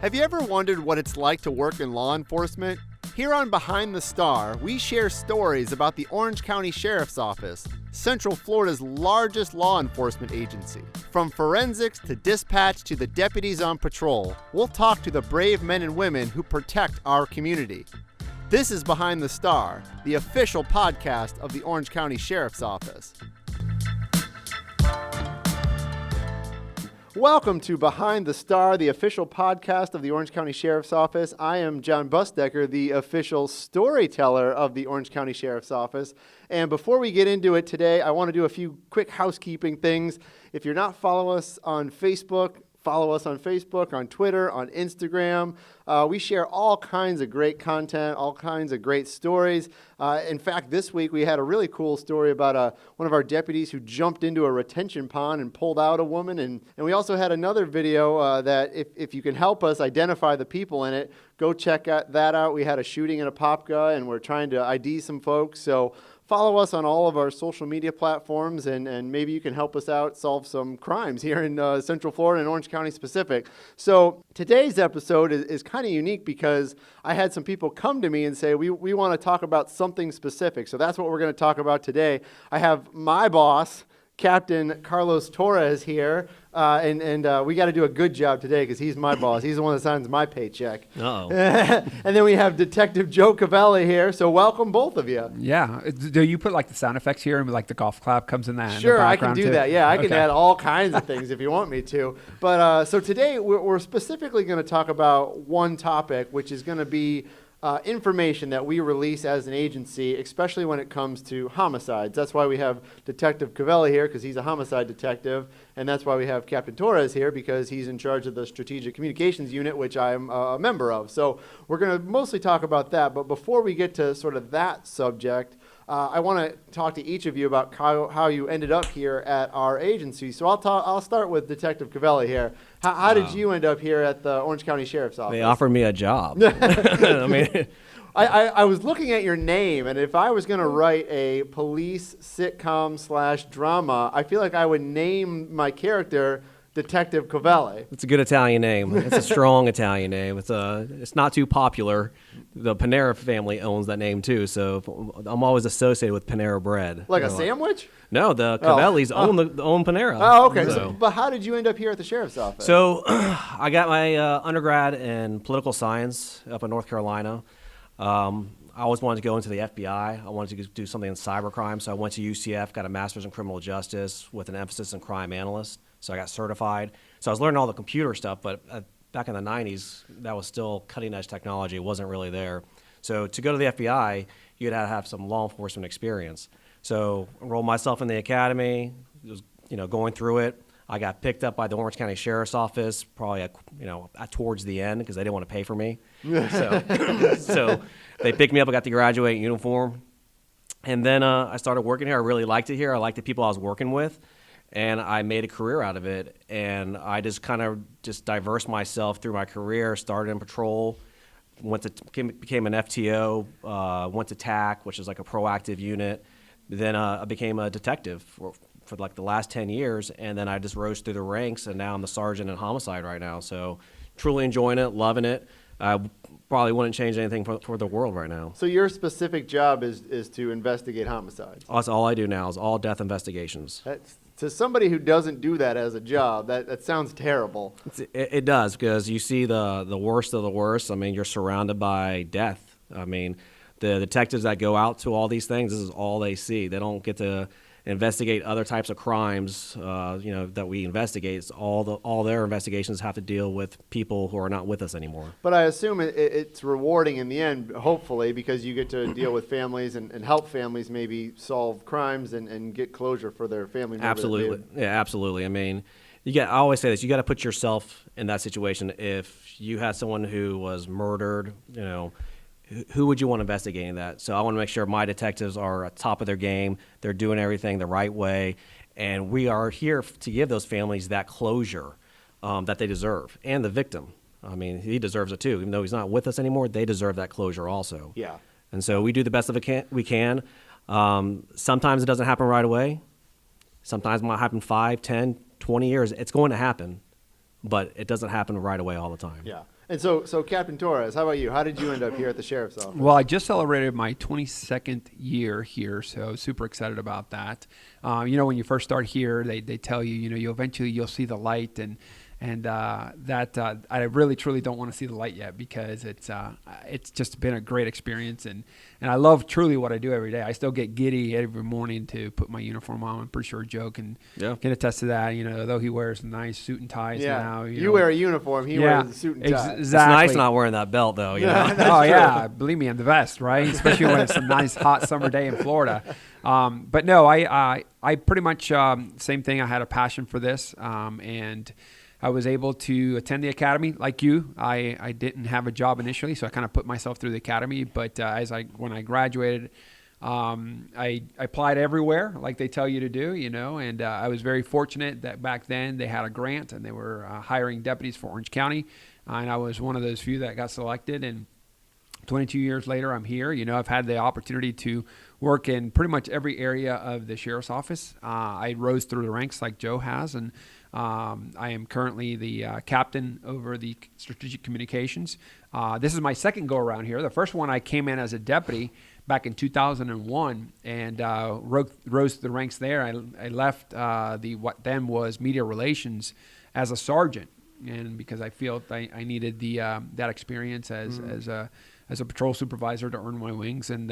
Have you ever wondered what it's like to work in law enforcement? Here on Behind the Star, we share stories about the Orange County Sheriff's Office, Central Florida's largest law enforcement agency. From forensics to dispatch to the deputies on patrol, we'll talk to the brave men and women who protect our community. This is Behind the Star, the official podcast of the Orange County Sheriff's Office. Welcome to Behind the Star, the official podcast of the Orange County Sheriff's Office. I am Jon Busdeker, the official storyteller of the Orange County Sheriff's Office. And before we get into it today, I want to do a few quick housekeeping things. If you're not following us on Facebook, follow us on Facebook, on Twitter, on Instagram. We share all kinds of great content, all kinds of great stories. In fact, this week we had a really cool story about one of our deputies who jumped into a retention pond and pulled out a woman. And we also had another video that if you can help us identify the people in it, go check that out. We had a shooting in a Popka, and we're trying to ID some folks. So follow us on all of our social media platforms, and maybe you can help us out solve some crimes here in Central Florida and Orange County specific. So today's episode is kind of unique because I had some people come to me and say, we want to talk about something specific. So that's what we're going to talk about today. I have my boss, Captain Carlos Torres here, and we got to do a good job today because he's my boss. He's the one that signs my paycheck. Uh-oh. And then we have Detective Joe Covelli here, so welcome both of you. Yeah. Do you put like the sound effects here and like the golf clap comes in that? Sure, I can do too? that. Yeah, I can Okay. add all kinds of things if you want me to. But so today we're specifically going to talk about one topic, which is going to be information that we release as an agency, especially when it comes to homicides. That's why we have Detective Covelli here, because he's a homicide detective, and that's why we have Captain Torres here, because he's in charge of the Strategic Communications Unit, which I'm a member of. So we're going to mostly talk about that, but before we get to sort of that subject, I want to talk to each of you about how you ended up here at our agency. So I'll start with Detective Covelli here. How did you end up here at the Orange County Sheriff's Office? They offered me a job. I mean, I was looking at your name, and if I was going to write a police sitcom / drama, I feel like I would name my character Detective Covelli. it's a good Italian name. It's a strong Italian name. It's not too popular. The Panera family owns that name too, so I'm always associated with Panera bread. Like a sandwich? No, the Covellis own Panera. Oh, okay. But how did you end up here at the Sheriff's Office? So I got my undergrad in political science up in North Carolina. I always wanted to go into the FBI. I wanted to do something in cybercrime, so I went to UCF, got a master's in criminal justice with an emphasis in crime analyst. So I got certified. So I was learning all the computer stuff, but back in the 90s, that was still cutting-edge technology. It wasn't really there. So to go to the FBI, you'd have to have some law enforcement experience. So enrolled myself in the academy, was, going through it. I got picked up by the Orange County Sheriff's Office probably towards the end because they didn't want to pay for me. So they picked me up. I got the graduate uniform. And then I started working here. I really liked it here. I liked the people I was working with. And I made a career out of it. And I just kind of diversed myself through my career, started in patrol, became an FTO, went to TAC, which is like a proactive unit. Then I became a detective for like the last 10 years, and then I just rose through the ranks, and now I'm the sergeant in homicide right now. So truly enjoying it, loving it. I probably wouldn't change anything for the world right now. So your specific job is to investigate homicides? That's all I do now is all death investigations. To somebody who doesn't do that as a job, that sounds terrible. It does, because you see the worst of the worst. I mean, you're surrounded by death. I mean, the detectives that go out to all these things, this is all they see. They don't get to investigate other types of crimes, that we investigate. It's all their investigations have to deal with people who are not with us anymore. But I assume it's rewarding in the end, hopefully, because you get to deal with families and help families maybe solve crimes and get closure for their family members. Absolutely. Yeah, absolutely. I mean, I always say this, you got to put yourself in that situation. If you had someone who was murdered, who would you want investigating that? So I want to make sure my detectives are at top of their game. They're doing everything the right way. And we are here to give those families that closure that they deserve. And the victim. I mean, he deserves it too. Even though he's not with us anymore, they deserve that closure also. Yeah. And so we do the best we can. Sometimes it doesn't happen right away. Sometimes it might happen 5, 10, 20 years. It's going to happen. but it doesn't happen right away all the time. Yeah. And so Captain Torres, how about you? How did you end up here at the sheriff's office? Well, I just celebrated my 22nd year here, so super excited about that. When you first start here, they tell you, you eventually you'll see the light, and I really truly don't want to see the light yet, because it's just been a great experience, and I love truly what I do every day. I still get giddy every morning to put my uniform on. I'm pretty sure Joe can attest to that. Though he wears a nice suit and ties now. You wear a uniform, he wears a suit and tie. Exactly. It's nice not wearing that belt, though. Oh, yeah. Believe me, I'm the best, right? Especially when it's a nice hot summer day in Florida. But no, I pretty much, same thing. I had a passion for this, and I was able to attend the academy like you. I didn't have a job initially, so I kind of put myself through the academy. But when I graduated, I applied everywhere like they tell you to do, and I was very fortunate that back then they had a grant and they were hiring deputies for Orange County. And I was one of those few that got selected. And 22 years later, I'm here. I've had the opportunity to work in pretty much every area of the sheriff's office. I rose through the ranks like Joe has, and I am currently the captain over the strategic communications. This is my second go around here. The first one I came in as a deputy back in 2001 and rose to the ranks there. I left what then was media relations as a sergeant, and because I felt I needed that experience as a patrol supervisor to earn my wings, and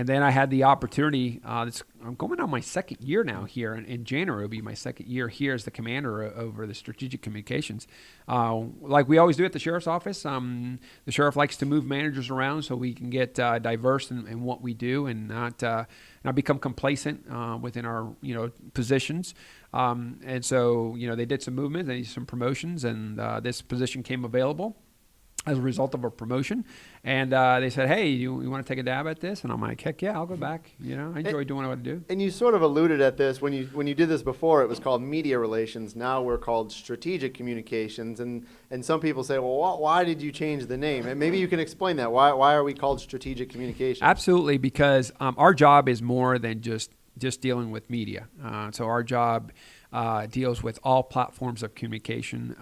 then I had the opportunity. I'm going on my second year now here. In January, will be my second year here as the commander over the strategic communications. Like we always do at the sheriff's office, the sheriff likes to move managers around so we can get diverse in what we do and not become complacent within our positions. And so they did some movement, they did some promotions, and this position came available as a result of a promotion, and they said, "Hey, you want to take a dab at this?" And I'm like, "Heck yeah, I'll go back. I enjoy doing what I do." And you sort of alluded at this when you did this before. It was called media relations. Now we're called strategic communications. And some people say, "Well, why did you change the name?" And maybe you can explain that. Why are we called strategic communications? Absolutely, because our job is more than just dealing with media. So our job deals with all platforms of communication,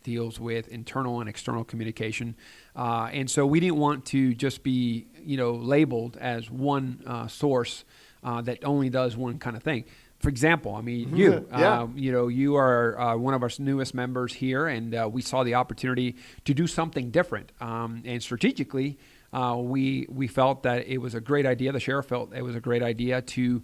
deals with internal and external communication. And so we didn't want to just be, labeled as one source that only does one kind of thing. For example, you are one of our newest members here, and we saw the opportunity to do something different. And strategically, we felt that it was a great idea. The sheriff felt it was a great idea to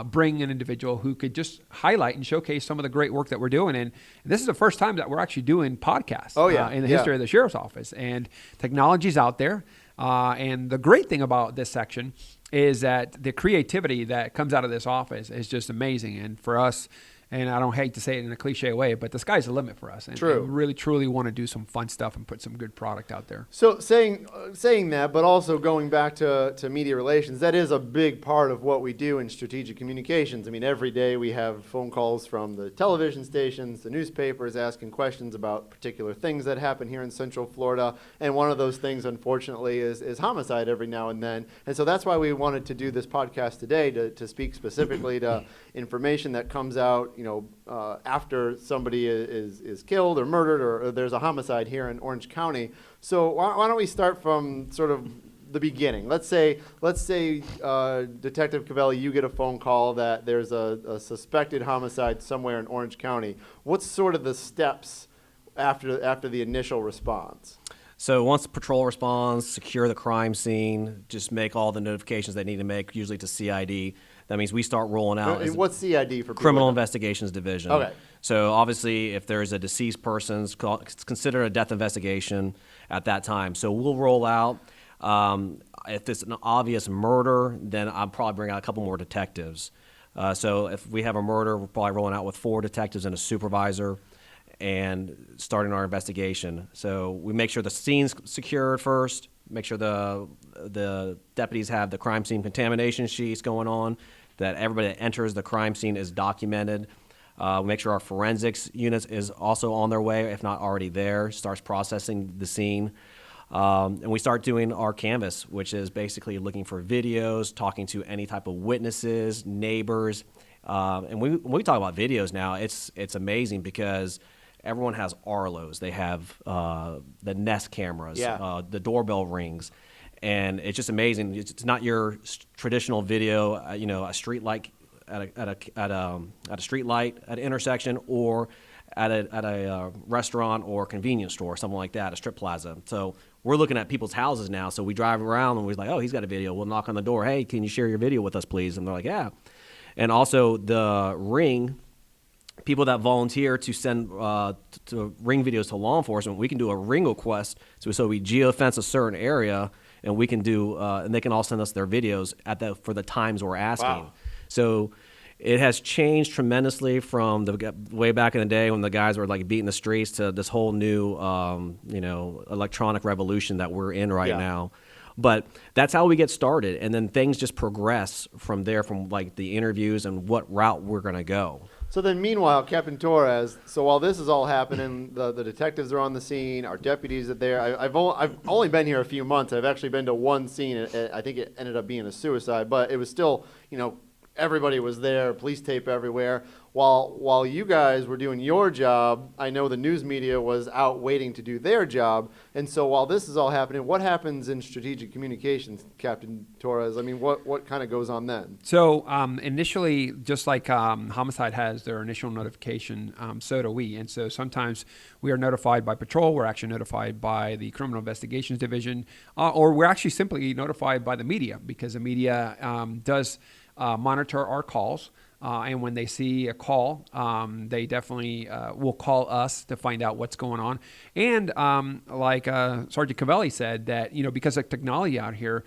bring an individual who could just highlight and showcase some of the great work that we're doing. And this is the first time that we're actually doing podcasts in the history of the sheriff's office. And technology's out there. And the great thing about this section is that the creativity that comes out of this office is just amazing. And for us, and I don't hate to say it in a cliche way, but the sky's the limit for us. And True. we really, truly want to do some fun stuff and put some good product out there. So saying that, but also going back to media relations, that is a big part of what we do in strategic communications. Every day we have phone calls from the television stations, the newspapers asking questions about particular things that happen here in Central Florida. And one of those things, unfortunately, is homicide every now and then. And so that's why we wanted to do this podcast today, to speak specifically to information that comes out after somebody is killed or murdered, or there's a homicide here in Orange County. So why don't we start from sort of the beginning? Let's say Detective Covelli, you get a phone call that there's a suspected homicide somewhere in Orange County. What's sort of the steps after the initial response? So once the patrol responds, secure the crime scene, just make all the notifications they need to make, usually to CID. That means we start rolling out. And what's CID for? Criminal Investigations Division. Okay. So obviously, if there's a deceased person, it's considered a death investigation at that time. So we'll roll out. If it's an obvious murder, then I'll probably bring out a couple more detectives. So if we have a murder, we're probably rolling out with 4 detectives and a supervisor, and starting our investigation. So we make sure the scene's secured first, make sure the deputies have the crime scene contamination sheets going on, that everybody that enters the crime scene is documented. Make sure our forensics unit is also on their way, if not already there, starts processing the scene. And we start doing our canvas, which is basically looking for videos, talking to any type of witnesses, neighbors. And when we talk about videos now, it's amazing because everyone has Arlos. They have the Nest cameras, Yeah. the doorbell rings. And it's just amazing. It's not your traditional video, a street light at a street light at an intersection, or at a restaurant or convenience store, something like that, a strip plaza. So we're looking at people's houses now. So we drive around and we're like, oh, he's got a video. We'll knock on the door. Hey, can you share your video with us, please? And they're like, yeah. And also the Ring. People that volunteer to send to Ring videos to law enforcement, we can do a Ring request. So we geofence a certain area, and we can do, and they can all send us their videos for the times we're asking. Wow. So it has changed tremendously from the way back in the day when the guys were like beating the streets to this whole new, electronic revolution that we're in right now. But that's how we get started, and then things just progress from there, from like the interviews and what route we're going to go. So then, meanwhile, Captain Torres, so while this is all happening, the detectives are on the scene, our deputies are there. I've only been here a few months. I've actually been to one scene. I think it ended up being a suicide, but it was still, everybody was there, police tape everywhere. While you guys were doing your job, I know the news media was out waiting to do their job. And so while this is all happening, what happens in strategic communications, Captain Torres? I mean, what kind of goes on then? So initially, just like Homicide has their initial notification, so do we. And so sometimes we are notified by patrol, we're actually notified by the Criminal Investigations Division, or we're actually simply notified by the media, because the media does monitor our calls. And when they see a call, they definitely will call us to find out what's going on. And like Sergeant Covelli said, that because of technology out here,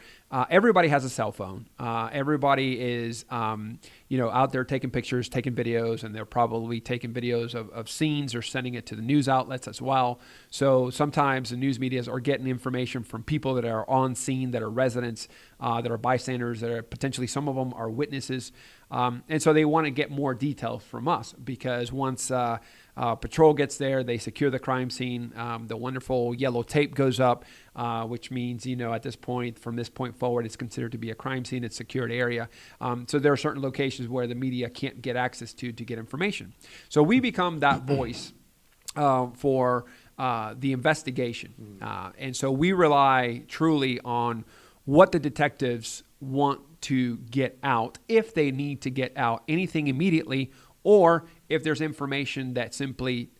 everybody has a cell phone. Everybody is out there taking pictures, taking videos, and they're probably taking videos of scenes or sending it to the news outlets as well. So sometimes the news medias are getting information from people that are on scene, that are residents, that are bystanders, that are potentially, some of them are witnesses. And so they want to get more details from us, because once patrol gets there, they secure the crime scene. The wonderful yellow tape goes up, which means, at this point, from this point forward, it's considered to be a crime scene. It's a secured area. So there are certain locations where the media can't get access to get information. So we become that voice for the investigation. And so we rely truly on what the detectives want to get out, if they need to get out anything immediately, or if there's information that simply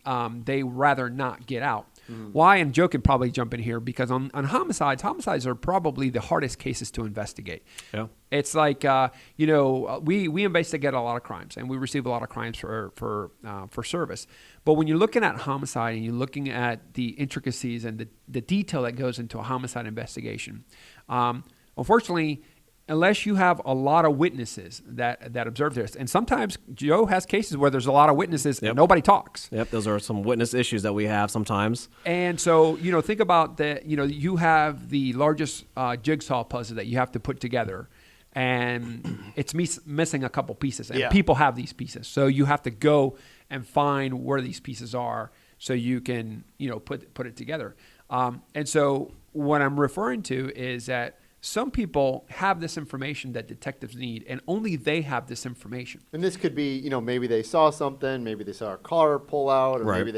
they rather not get out. Why? And Joe can probably jump in here, because on homicides are probably the hardest cases to investigate. Yeah. It's like, we investigate a lot of crimes, and we receive a lot of crimes for service. But when you're looking at homicide and you're looking at the intricacies and the detail that goes into a homicide investigation, unfortunately, unless you have a lot of witnesses that observe this. And sometimes Joe has cases where there's a lot of witnesses and nobody talks. Yep, those are some witness issues that we have sometimes. And so, think about that, you have the largest jigsaw puzzle that you have to put together, and it's missing a couple pieces, and people have these pieces. So you have to go and find where these pieces are so you can, put it together. And so what I'm referring to is that some people have this information that detectives need, and only they have this information. And this could be, maybe they saw something, maybe they saw a car pull out, or maybe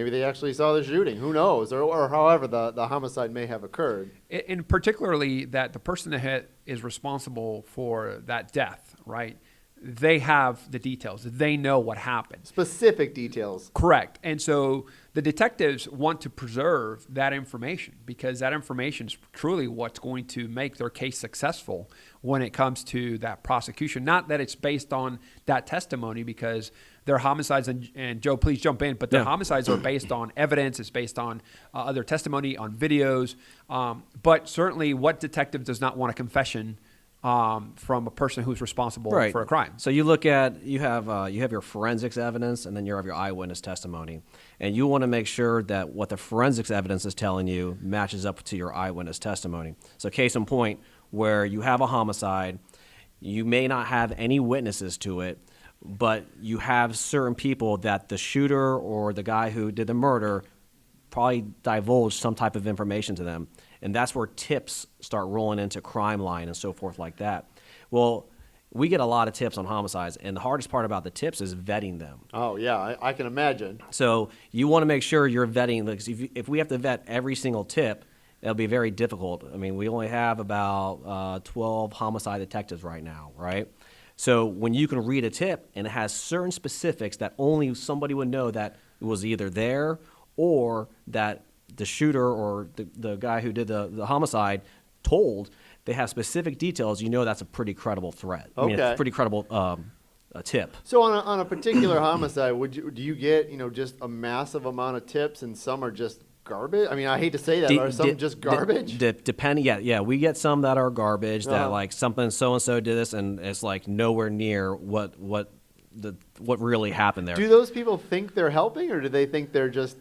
they actually saw the shooting. Who knows? Or however the homicide may have occurred. And particularly that the person that is responsible for that death, right? They have the details. They know what happened. Specific details. Correct. And so the detectives want to preserve that information, because that information is truly what's going to make their case successful when it comes to that prosecution. Not that it's based on that testimony, because their homicides, and Joe, please jump in, but their homicides are based on evidence. It's based on other testimony, on videos. But certainly what detective does not want a confession from a person who's responsible for a crime? So you look at, you have your forensics evidence, and then you have your eyewitness testimony, and you want to make sure that what the forensics evidence is telling you matches up to your eyewitness testimony. So case in point, where you have a homicide, you may not have any witnesses to it, but you have certain people that the shooter or the guy who did the murder probably divulged some type of information to them. And that's where tips start rolling into crime line and so forth like that. Well, we get a lot of tips on homicides, and the hardest part about the tips is vetting them. Oh, yeah, I can imagine. So you want to make sure you're vetting. Like, if we have to vet every single tip, it'll be very difficult. I mean, we only have about 12 homicide detectives right now, right? So when you can read a tip and it has certain specifics that only somebody would know that it was either there or that the shooter or the guy who did the homicide told, they have specific details, you know that's a pretty credible threat. I mean, it's a pretty credible a tip. So on a particular homicide, do you get, just a massive amount of tips and some are just garbage? I mean, I hate to say that, but are some just garbage? Depending, yeah, we get some that are garbage that like something so-and-so did this and it's like nowhere near what really happened there. Do those people think they're helping or do they think they're just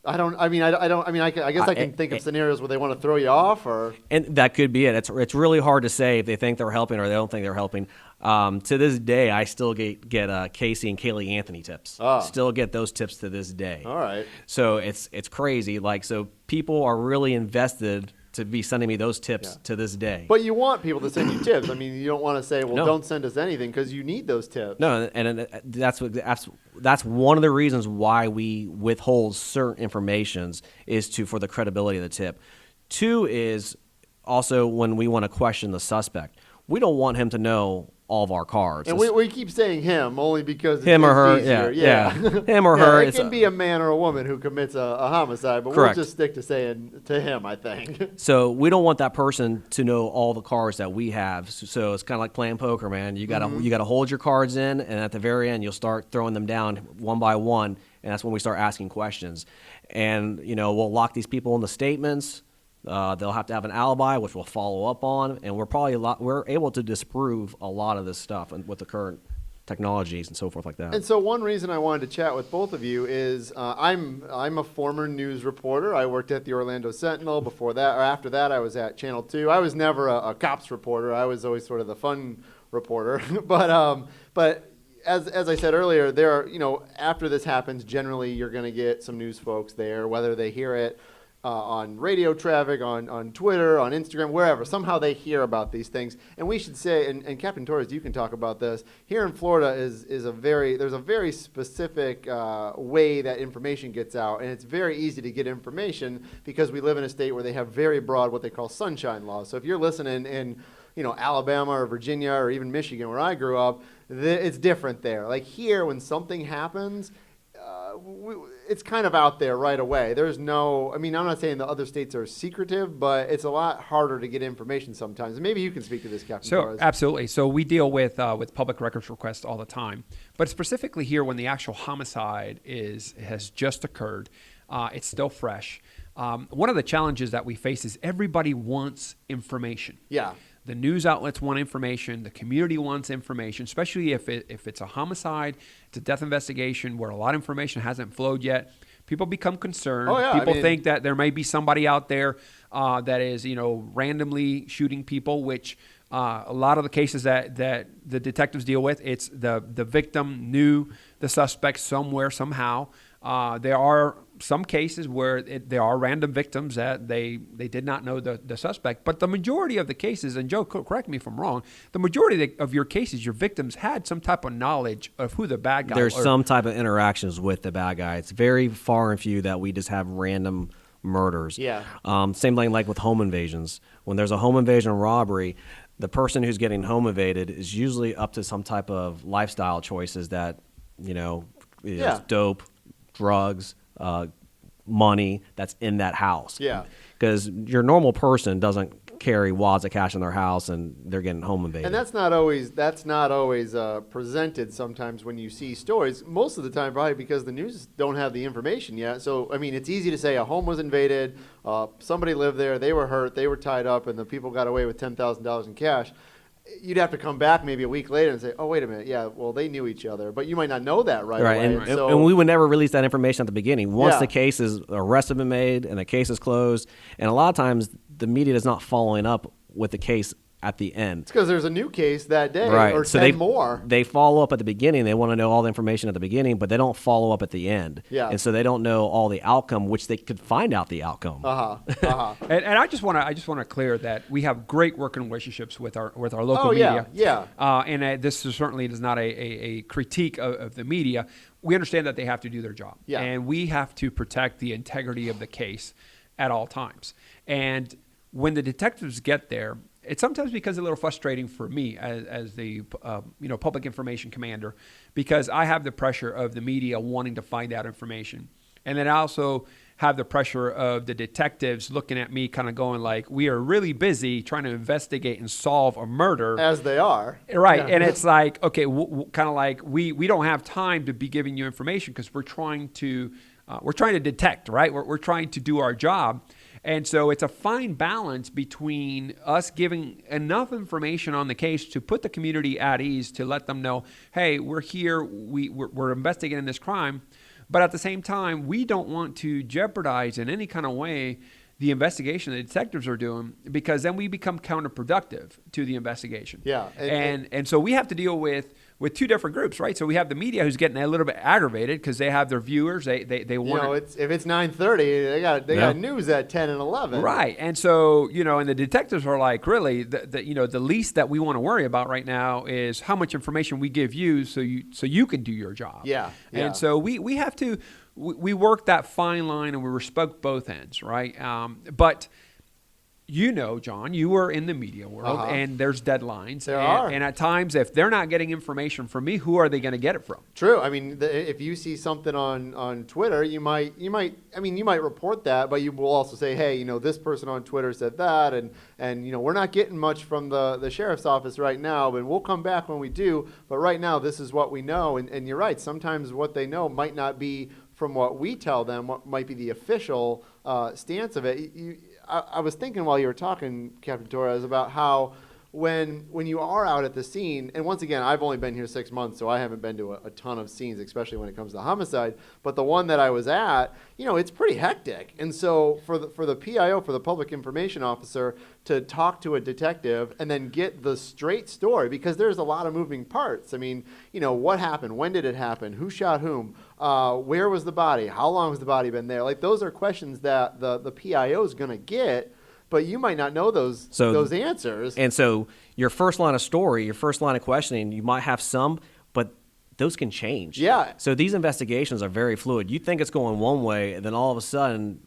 I guess I can think of scenarios where they want to throw you off, and that could be it. It's really hard to say if they think they're helping or they don't think they're helping. To this day, I still get Casey and Kaylee Anthony tips. Still get those tips to this day. All right. So it's crazy. Like, so people are really invested to be sending me those tips to this day. But you want people to send you tips. I mean, you don't want to say, well, No. don't send us anything because you need those tips. No, and that's one of the reasons why we withhold certain informations is for the credibility of the tip. 2 is also when we want to question the suspect. We don't want him to know all of our cards. And we keep saying him only because it's him or her, easier. yeah. Him or her. It can be a man or a woman who commits a homicide, but Correct. we'll just stick to saying to him, I think. So we don't want that person to know all the cards that we have. So it's kind of like playing poker, man. You gotta hold your cards in, and at the very end, you'll start throwing them down one by one, and that's when we start asking questions. And we'll lock these people in the statements. They'll have to have an alibi, which we'll follow up on, and we're able to disprove a lot of this stuff and with the current technologies and so forth like that. And so one reason I wanted to chat with both of you is I'm a former news reporter. I worked at the Orlando Sentinel. Before that, or after that, I was at Channel 2. I was never a cops reporter. I was always sort of the fun reporter. But as I said earlier, there are, after this happens, generally you're going to get some news folks there, whether they hear it on radio traffic, on Twitter, on Instagram, wherever. Somehow they hear about these things. And we should say, and Captain Torres, you can talk about this, here in Florida there's a very specific way that information gets out. And it's very easy to get information because we live in a state where they have very broad what they call sunshine laws. So if you're listening in Alabama or Virginia or even Michigan where I grew up, it's different there. Like here, when something happens, it's kind of out there right away. There's no, I'm not saying the other states are secretive, but it's a lot harder to get information sometimes. Maybe you can speak to this, Captain Torres. Absolutely. So we deal with public records requests all the time, but specifically here when the actual homicide has just occurred, it's still fresh. One of the challenges that we face is everybody wants information. Yeah. The news outlets want information. The community wants information, especially if it's a homicide, it's a death investigation where a lot of information hasn't flowed yet. People become concerned. Oh, yeah. People think that there may be somebody out there that is, randomly shooting people, which a lot of the cases that the detectives deal with, it's the victim knew the suspect somewhere, somehow. There are some cases where there are random victims that they did not know the suspect. But the majority of the cases, and Joe, correct me if I'm wrong, the majority of your cases, your victims had some type of knowledge of who the bad guy was. There's some type of interactions with the bad guy. It's very far and few that we just have random murders. Yeah. Same thing like with home invasions. When there's a home invasion or robbery, the person who's getting home invaded is usually up to some type of lifestyle choices that, is dope, drugs, money that's in that house. Yeah. Because your normal person doesn't carry wads of cash in their house and they're getting home invaded. And that's not always presented sometimes when you see stories. Most of the time, probably because the news don't have the information yet. So, it's easy to say a home was invaded, somebody lived there, they were hurt, they were tied up, and the people got away with $10,000 in cash. You'd have to come back maybe a week later and say, oh, wait a minute, yeah, well, they knew each other. But you might not know that right away. And we would never release that information at the beginning. Once the case is, arrest has been made and the case is closed, and a lot of times the media is not following up with the case at the end. It's because there's a new case that day, Right. or So 10 more. They follow up at the beginning. They want to know all the information at the beginning, but they don't follow up at the end. Yeah. And so they don't know all the outcome, which they could find out the outcome. And I just want to clear that we have great working relationships with our local Oh, yeah, media. yeah. And this certainly is not a critique of the media. We understand that they have to do their job, Yeah. and we have to protect the integrity of the case at all times. And when the detectives get there, it sometimes becomes a little frustrating for me as the public information commander, because I have the pressure of the media wanting to find out information, and then I also have the pressure of the detectives looking at me kind of going like, we are really busy trying to investigate and solve a murder. As they are. Right. Yeah. And it's like, okay, kind of like we don't have time to be giving you information because we're trying to detect, right? We're trying to do our job. And so it's a fine balance between us giving enough information on the case to put the community at ease, to let them know, hey, we're here, we're investigating this crime. But at the same time, we don't want to jeopardize in any kind of way the investigation the detectives are doing, because then we become counterproductive to the investigation. Yeah. And so we have to deal with two different groups, right? So we have the media who's getting a little bit aggravated because they have their viewers. They want if it's 9:30, they got news at 10 and 11. Right. And so, and the detectives are like, really, the least that we want to worry about right now is how much information we give you so you can do your job. Yeah. And so we have to we work that fine line, and we respect both ends, right? But John, you were in the media world, and there's deadlines. There are. And at times, if they're not getting information from me, who are they going to get it from? True. I mean, if you see something on Twitter, you might report that, but you will also say, hey, this person on Twitter said that, and we're not getting much from the sheriff's office right now, but we'll come back when we do. But right now, this is what we know, and you're right. Sometimes what they know might not be from what we tell them, what might be the official stance of it. I was thinking while you were talking, Captain Torres, about how when you are out at the scene, and once again, I've only been here 6 months, so I haven't been to a ton of scenes, especially when it comes to homicide. But the one that I was at, it's pretty hectic. And so for the PIO, for the public information officer, to talk to a detective and then get the straight story, because there's a lot of moving parts. I mean, what happened? When did it happen? Who shot whom? Where was the body? How long has the body been there? Like, those are questions that the PIO is going to get, but you might not know those answers. And so your first line of story, your first line of questioning, you might have some, but those can change. Yeah. So these investigations are very fluid. You think it's going one way, and then all of a sudden,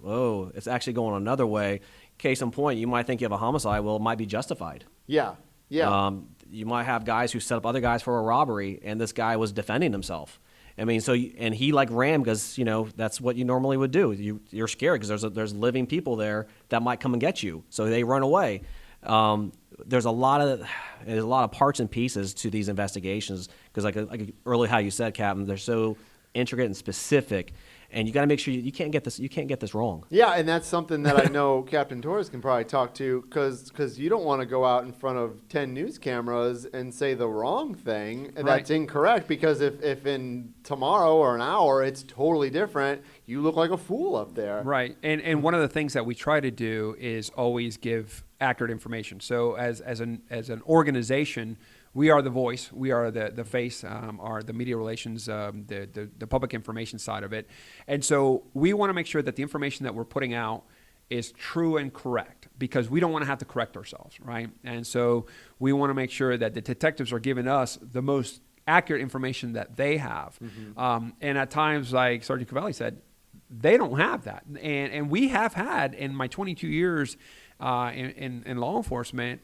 it's actually going another way. Case in point, you might think you have a homicide. Well, it might be justified. Yeah. Yeah. You might have guys who set up other guys for a robbery, and this guy was defending himself. I mean, and he ran because that's what you normally would do. You're scared because there's living people there that might come and get you, so they run away. There's a lot of parts and pieces to these investigations, because like earlier how you said, Captain, they're so intricate and specific. And you got to make sure you can't get this wrong. Yeah, and that's something that I know Captain Torres can probably talk to, because you don't want to go out in front of 10 news cameras and say the wrong thing, and that's incorrect, because if in tomorrow or an hour it's totally different, you look like a fool up there. Right. And one of the things that we try to do is always give accurate information. So as an organization, we are the voice. We are the face, are the media relations, the public information side of it. And so we want to make sure that the information that we're putting out is true and correct, because we don't want to have to correct ourselves, right? And so we want to make sure that the detectives are giving us the most accurate information that they have. Mm-hmm. And at times, like Sergeant Covelli said, they don't have that. And we have had, in my 22 years in law enforcement,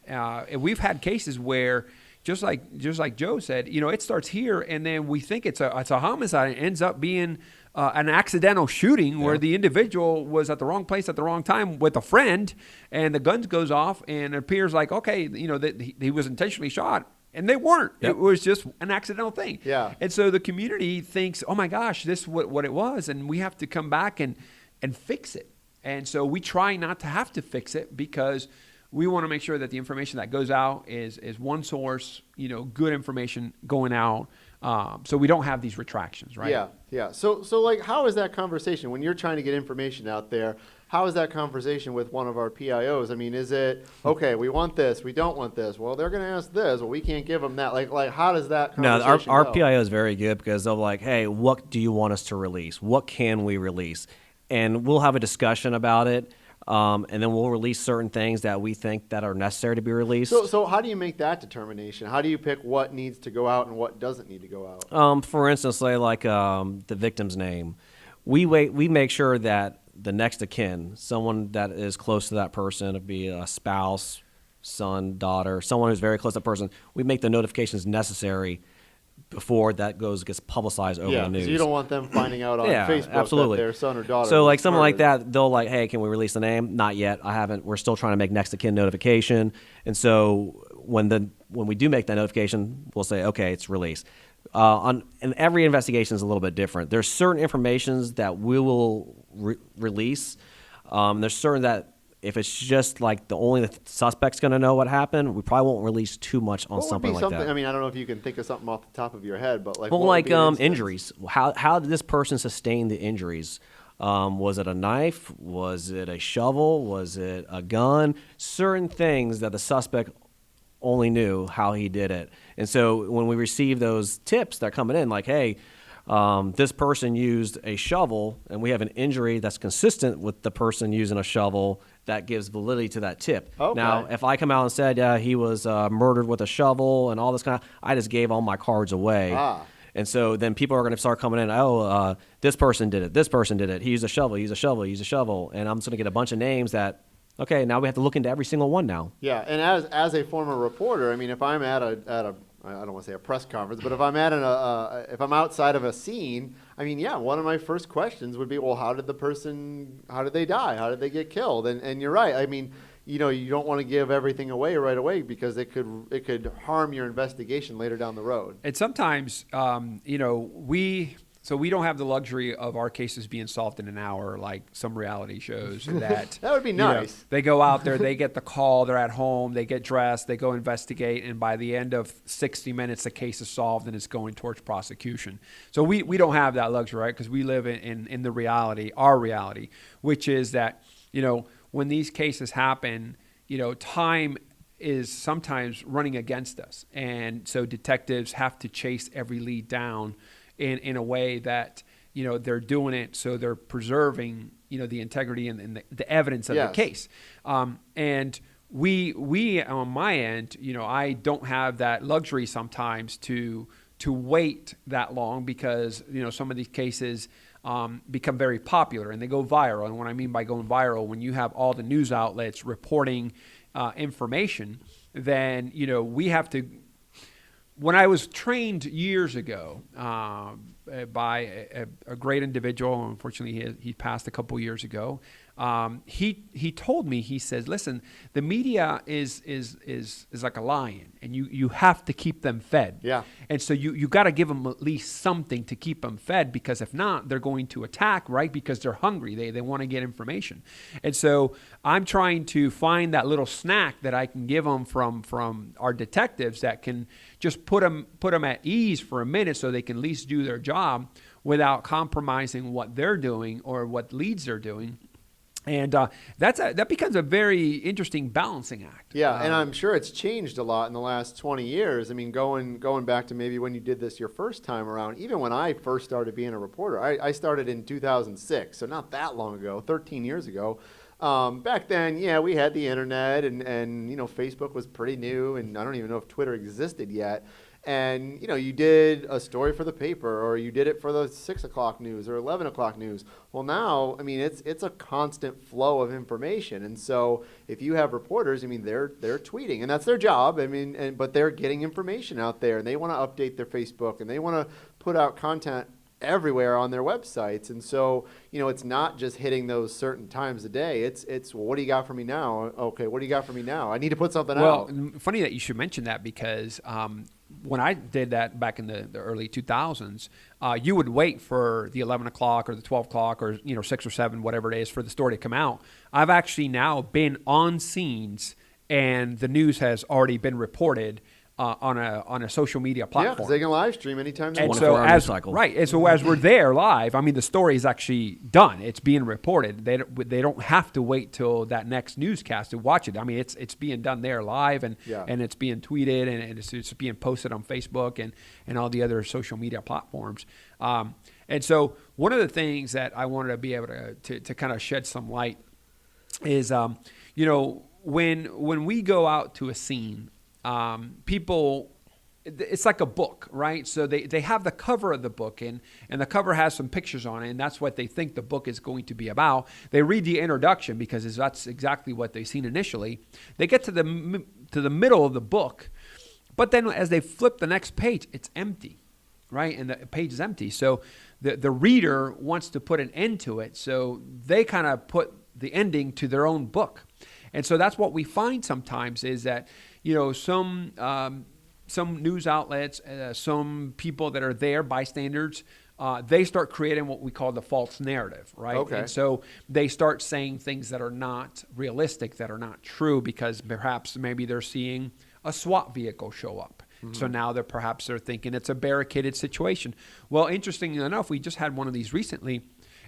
we've had cases where, just like Joe said, it starts here, and then we think it's a homicide. It ends up being an accidental shooting where the individual was at the wrong place at the wrong time with a friend, and the gun goes off, and it appears like, okay, that he was intentionally shot, and they weren't. Yep. It was just an accidental thing. Yeah. And so the community thinks, oh my gosh, this is what it was, and we have to come back and fix it. And so we try not to have to fix it, because we want to make sure that the information that goes out is one source, good information going out, So we don't have these retractions, right? Yeah. So like, how is that conversation when you're trying to get information out there? How is that conversation with one of our PIOs? I mean, is it, okay, we want this, we don't want this. Well, they're going to ask this. Well, we can't give them that. Like how does that conversation our go? PIO is very good because they're like, hey, what do you want us to release? What can we release? And we'll have a discussion about it. And then we'll release certain things that we think that are necessary to be released. So how do you make that determination? How do you pick what needs to go out and what doesn't need to go out? For instance, say like the victim's name. We make sure that the next of kin, someone that is close to that person, it'd be a spouse, son, daughter, someone who's very close to that person, we make the notifications necessary before that gets publicized over the news. So you don't want them finding out on Facebook absolutely. that their son or daughter So was like something like murdered. that, they'll like, hey, can we release the name? Not yet. We're still trying to make next of kin notification. And so when we do make that notification, we'll say, okay, it's released. And every investigation is a little bit different. There's certain informations that we will release. There's certain that if it's just like the suspect's going to know what happened, we probably won't release too much on something like that. I mean, I don't know if you can think of something off the top of your head, but like, well, what like would be an instance? injuries. How did this person sustain the injuries? Was it a knife? Was it a shovel? Was it a gun? Certain things that the suspect only knew how he did it. And so when we receive those tips that are coming in, like, hey, this person used a shovel, and we have an injury that's consistent with the person using a shovel, that gives validity to that tip. Okay. Now, if I come out and said, yeah, he was murdered with a shovel and all this kind of, I just gave all my cards away. And so then people are going to start coming in, this person did it, this person did it, he used a shovel, he used a shovel, he used a shovel. And I'm just going to get a bunch of names that, okay, now we have to look into every single one now. Yeah, and as a former reporter, I mean, if I'm at a I don't want to say a press conference, but if I'm if I'm outside of a scene, I mean, yeah, one of my first questions would be, well, how did they die? How did they get killed? And you're right. I mean, you don't want to give everything away right away because it could harm your investigation later down the road. And sometimes, we don't have the luxury of our cases being solved in an hour like some reality shows. That would be nice. They go out there, they get the call, they're at home, they get dressed, they go investigate, and by the end of 60 minutes, the case is solved and it's going towards prosecution. So we don't have that luxury, right? Because we live in the reality, our reality, which is that, when these cases happen, time is sometimes running against us. And so detectives have to chase every lead down in a way that, they're doing it so they're preserving, the integrity and the evidence of the case. And we on my end, I don't have that luxury sometimes to wait that long because, some of these cases become very popular and they go viral. And what I mean by going viral, when you have all the news outlets reporting information, then, we have to. When I was trained years ago by a great individual, unfortunately he passed a couple years ago, he told me, he says, listen, the media is like a lion, and you have to keep them fed. Yeah. And so you got to give them at least something to keep them fed, because if not, they're going to attack, right? Because they're hungry. They want to get information. And so I'm trying to find that little snack that I can give them from our detectives that can just put them at ease for a minute so they can at least do their job without compromising what they're doing or what leads they're doing. And that becomes a very interesting balancing act. Yeah, and I'm sure it's changed a lot in the last 20 years. I mean, going back to maybe when you did this your first time around, even when I first started being a reporter, I started in 2006, so not that long ago, 13 years ago. Back then, we had the internet and Facebook was pretty new, and I don't even know if Twitter existed yet. And, you did a story for the paper, or you did it for the 6 o'clock news or 11 o'clock news. Well, now, I mean, it's a constant flow of information. And so if you have reporters, I mean, they're tweeting, and that's their job. I mean, but they're getting information out there, and they want to update their Facebook, and they want to put out content everywhere on their websites. And so, it's not just hitting those certain times a day. It's well, what do you got for me now? Okay, what do you got for me now? I need to put something out. Well, funny that you should mention that, because when I did that back in the early 2000s, you would wait for the 11 o'clock or the 12 o'clock or 6 or 7, whatever it is, for the story to come out. I've actually now been on scenes and the news has already been reported on a social media Yeah, platform. because they can live stream anytime they And want. so 24-hour as news cycle. right, and so as we're there live, I mean, the story is actually done. It's being reported. They don't have to wait till that next newscast to watch it. I mean, it's being done there live, and it's being tweeted, and it's being posted on Facebook and all the other social media platforms. And so one of the things that I wanted to be able to kind of shed some light is, when we go out to a scene, people, it's like a book, right? So they have the cover of the book, and the cover has some pictures on it, and that's what they think the book is going to be about. They read the introduction because that's exactly what they've seen initially. They get to the middle of the book, but then as they flip the next page, it's empty, right? And the page is empty. So the reader wants to put an end to it, so they kind of put the ending to their own book. And so that's what we find sometimes is that, some news outlets, some people that are there, bystanders, they start creating what we call the false narrative, right? Okay. And so they start saying things that are not realistic, that are not true, because perhaps maybe they're seeing a SWAT vehicle show up. Mm-hmm. So now they're thinking it's a barricaded situation. Well, interestingly enough, we just had one of these recently,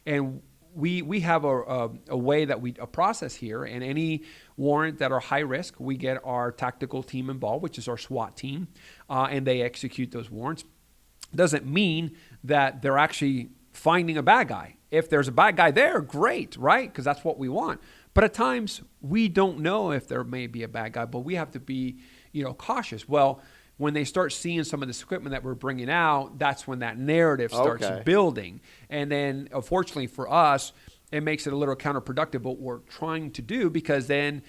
and we have a way that a process here, and any warrant that are high risk, we get our tactical team involved, which is our SWAT team, and they execute those warrants. Doesn't mean that they're actually finding a bad guy. If there's a bad guy there, great, right? Because that's what we want. But at times we don't know if there may be a bad guy, but we have to be, cautious. Well, when they start seeing some of this equipment that we're bringing out, that's when that narrative starts building. And then, unfortunately for us, it makes it a little counterproductive what we're trying to do, because then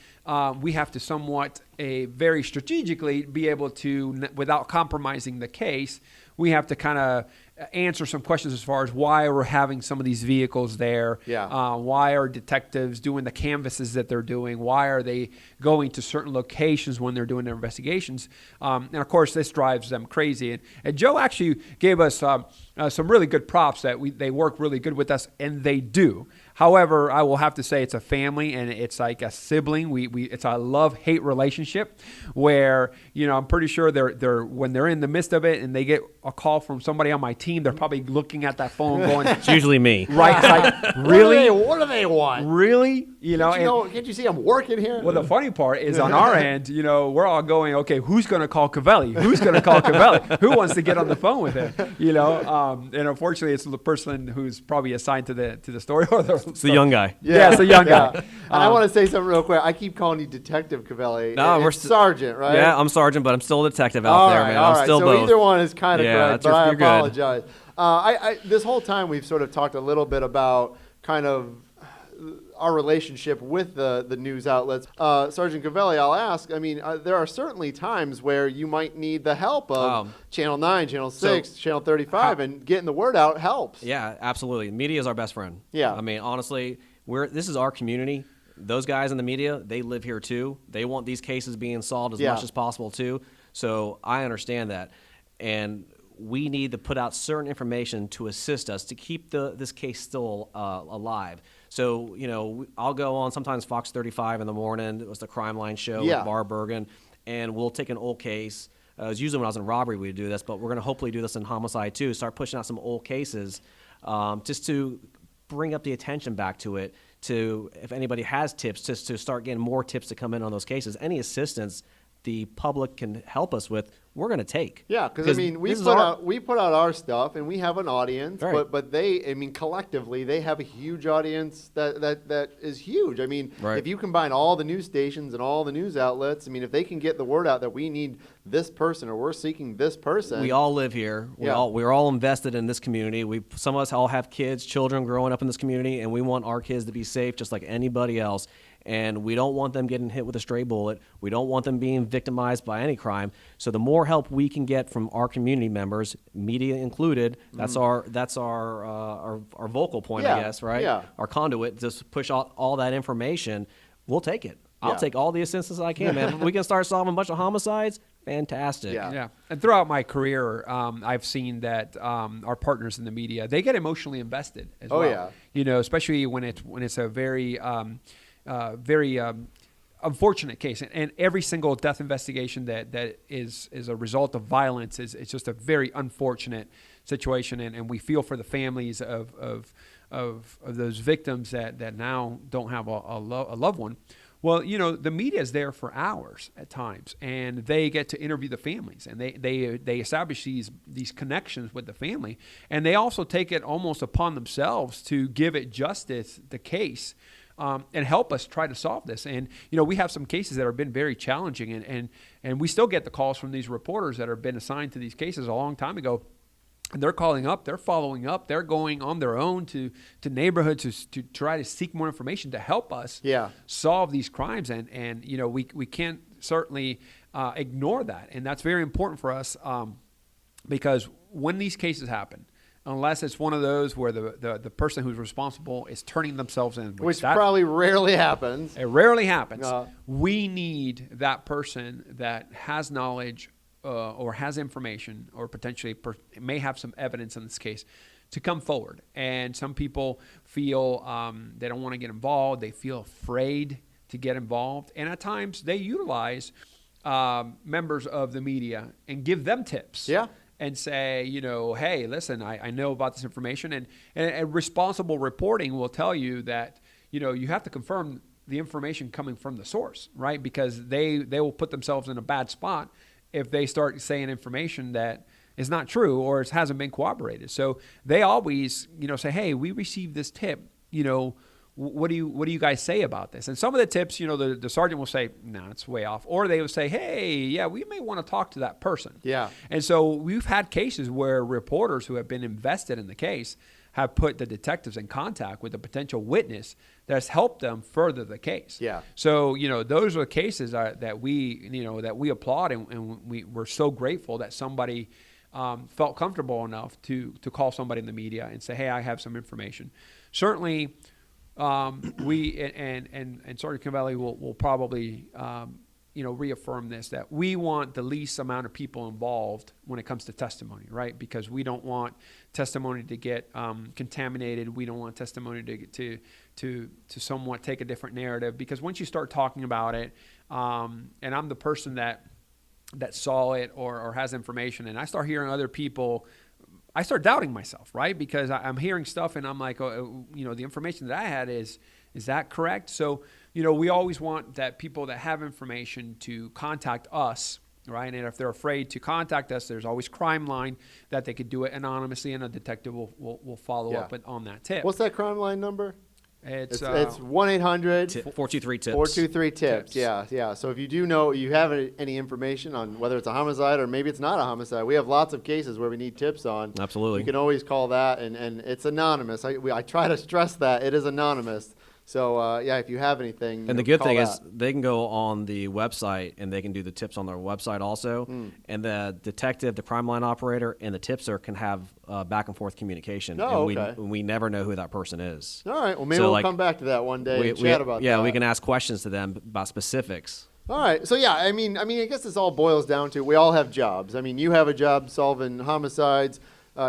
we have to somewhat very strategically be able to, without compromising the case, we have to kind of answer some questions as far as why we're having some of these vehicles there. Why are detectives doing the canvases that they're doing? Why are they going to certain locations when they're doing their investigations? And of course, this drives them crazy. And Joe actually gave us some really good props that they work really good with us, and they do. However, I will have to say it's a family, and it's like a sibling. It's a love-hate relationship where, I'm pretty sure they're when they're in the midst of it and they get a call from somebody on my team, they're probably looking at that phone going, It's usually me. right? It's like, really? What do they want? Really? Can't you see I'm working here? Well, the funny part is on our end, we're all going, okay, who's going to call Covelli? Who's going to call Covelli? Who wants to get on the phone with him? And unfortunately, it's the person who's probably assigned to the story. It's the young guy. Yeah, it's the young guy. And I want to say something real quick. I keep calling you Detective Covelli. No, we're Sergeant, right? Yeah, I'm Sergeant, but I'm still a detective out there, man. I'm still so both. either one is kind of correct, but I you're good. apologize. This whole time we've sort of talked a little bit about kind of our relationship with the news outlets. Sergeant Covelli, I'll ask, there are certainly times where you might need the help of Channel 9, Channel 6, Channel 35, and getting the word out helps. Yeah, absolutely. Media is our best friend. Yeah. Honestly, this is our community. Those guys in the media, they live here too. They want these cases being solved as much as possible too. So I understand that. And we need to put out certain information to assist us to keep this case still alive. So, I'll go on sometimes Fox 35 in the morning. It was the Crime Line show with Bar Bergen, and we'll take an old case. It was usually when I was in robbery we would do this, but we're going to hopefully do this in homicide too, start pushing out some old cases just to bring up the attention back to it, to if anybody has tips, just to start getting more tips to come in on those cases. Any assistance the public can help us with, we're going to take. Yeah, because we put out our stuff and we have an audience, right. but they, collectively they have a huge audience that is huge. Right. If you combine all the news stations and all the news outlets, if they can get the word out that we need this person or we're seeking this person. We all live here. We're all invested in this community. Some of us all have kids, children growing up in this community, and we want our kids to be safe just like anybody else. And we don't want them getting hit with a stray bullet. We don't want them being victimized by any crime. So the more help we can get from our community members, media included, that's our vocal point, I guess, right? Yeah. Our conduit, just push out all that information. We'll take it. I'll take all the assistance I can, man. If we can start solving a bunch of homicides, fantastic. Yeah. And throughout my career, I've seen that our partners in the media, they get emotionally invested as well. Yeah. Especially when it's a very unfortunate case, and every single death investigation that is a result of violence is it's just a very unfortunate situation, and we feel for the families of those victims that now don't have a loved one. Well, the media is there for hours at times, and they get to interview the families, and they establish these connections with the family, and they also take it almost upon themselves to give it justice, the case, and help us try to solve this. And we have some cases that have been very challenging, and we still get the calls from these reporters that have been assigned to these cases a long time ago. And they're calling up, they're following up, they're going on their own to neighborhoods to try to seek more information to help us solve these crimes. And we can't certainly ignore that. And that's very important for us because when these cases happen, unless it's one of those where the person who's responsible is turning themselves in. Which probably rarely happens. It rarely happens. We need that person that has knowledge or has information or potentially may have some evidence in this case to come forward. And some people feel they don't want to get involved. They feel afraid to get involved. And at times they utilize members of the media and give them tips. Yeah. And say, hey, listen, I know about this information. And responsible reporting will tell you that, you have to confirm the information coming from the source, right? Because they will put themselves in a bad spot if they start saying information that is not true or it hasn't been corroborated. So they always, say, hey, we received this tip, what do you guys say about this? And some of the tips, the sergeant will say, no, it's way off. Or they will say, hey, yeah, we may want to talk to that person. Yeah. And so we've had cases where reporters who have been invested in the case have put the detectives in contact with a potential witness that's helped them further the case. Yeah. So, those are cases that we applaud, and we're so grateful that somebody felt comfortable enough to call somebody in the media and say, hey, I have some information. Certainly, we and Sergeant Covelli will probably reaffirm this, that we want the least amount of people involved when it comes to testimony, right? Because we don't want testimony to get contaminated. We don't want testimony to somewhat take a different narrative, because once you start talking about it, and I'm the person that saw it or has information, and I start hearing other people, I start doubting myself, right? Because I'm hearing stuff and I'm like, the information that I had is that correct? So, we always want that people that have information to contact us, right? And if they're afraid to contact us, there's always Crime Line that they could do it anonymously, and a detective will follow up on that tip. What's that Crime Line number? It's 1-800 423-TIPS. 423-TIPS. Yeah. So if you do know you have any information on whether it's a homicide or maybe it's not a homicide, we have lots of cases where we need tips on. Absolutely. You can always call that, and it's anonymous. I try to stress that it is anonymous. So, if you have anything. And the good thing is they can go on the website and they can do the tips on their website also. And the detective, the crime line operator, and the tipster can have back and forth communication. Oh, and okay. we never know who that person is. All right. Well, maybe we'll come back to that one day and chat about that. Yeah, we can ask questions to them about specifics. All right. So, I guess this all boils down to we all have jobs. You have a job solving homicides.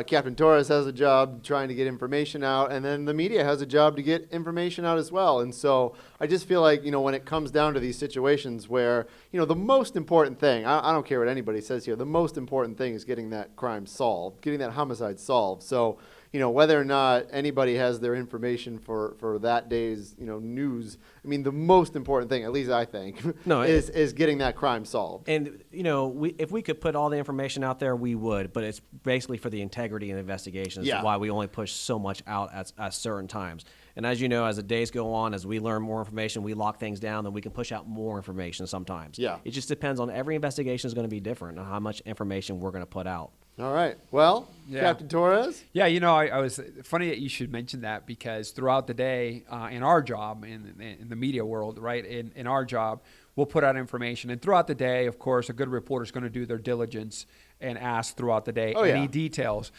Captain Torres has a job trying to get information out, and then the media has a job to get information out as well. And so I just feel like, when it comes down to these situations where, the most important thing, I don't care what anybody says here, the most important thing is getting that crime solved, getting that homicide solved. So, whether or not anybody has their information for that day's, news, the most important thing, at least I think, is getting that crime solved. And, if we could put all the information out there, we would, but it's basically for the integrity and investigation. That's why we only push so much out at certain times. And as you know, as the days go on, as we learn more information, we lock things down, then we can push out more information sometimes. Yeah. It just depends on every investigation is going to be different on how much information we're going to put out. All right. Well, Captain Torres? Yeah, I was funny that you should mention that, because throughout the day in our job, in the media world, right, in our job, we'll put out information. And throughout the day, of course, a good reporter is going to do their diligence and ask throughout the day any details.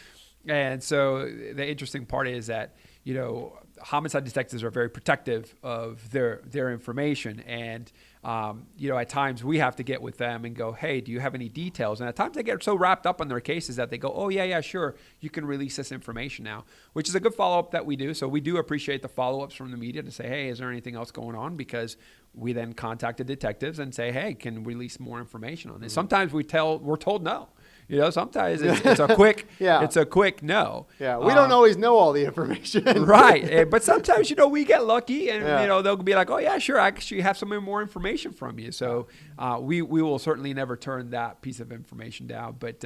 And so the interesting part is that, homicide detectives are very protective of their information. And at times we have to get with them and go, hey, do you have any details? And at times they get so wrapped up in their cases that they go, oh, yeah, sure, you can release this information now, which is a good follow-up that we do. So we do appreciate the follow-ups from the media to say, hey, is there anything else going on? Because we then contact the detectives and say, hey, can we release more information on this? Sometimes we're told no. Sometimes it's a quick, it's a quick no. Yeah, we don't always know all the information. Right. But sometimes, we get lucky and, they'll be like, oh, yeah, sure, I actually have some more information from you. So we will certainly never turn that piece of information down. But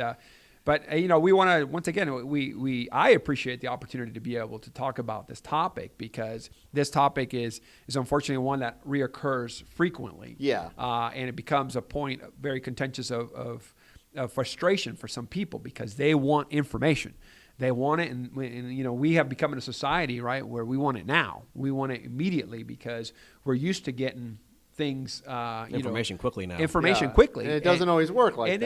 we want to, once again, I appreciate the opportunity to be able to talk about this topic, because this topic is unfortunately one that reoccurs frequently. Yeah. And it becomes a point very contentious of frustration for some people, because they want information. They want it, and we have become in a society, right, where we want it now. We want it immediately because we're used to getting things, information quickly now. Information quickly. And it doesn't always work like that.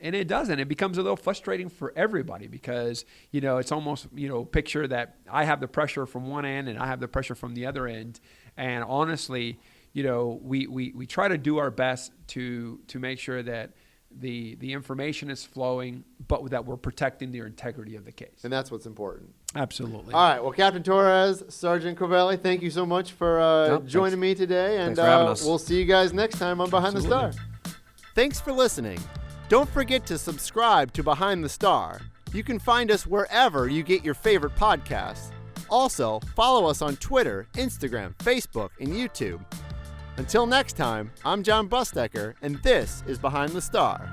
And it doesn't. It becomes a little frustrating for everybody because, it's almost, picture that I have the pressure from one end and I have the pressure from the other end. And honestly, we try to do our best to make sure that the information is flowing, but that we're protecting the integrity of the case. And that's what's important. Absolutely. All right. Well, Captain Torres, Sergeant Covelli, thank you so much for joining me today. And Thanks for having us. We'll see you guys next time on Behind the Star. Thanks for listening. Don't forget to subscribe to Behind the Star. You can find us wherever you get your favorite podcasts. Also, follow us on Twitter, Instagram, Facebook, and YouTube. Until next time, I'm Jon Busdeker, and this is Behind the Star.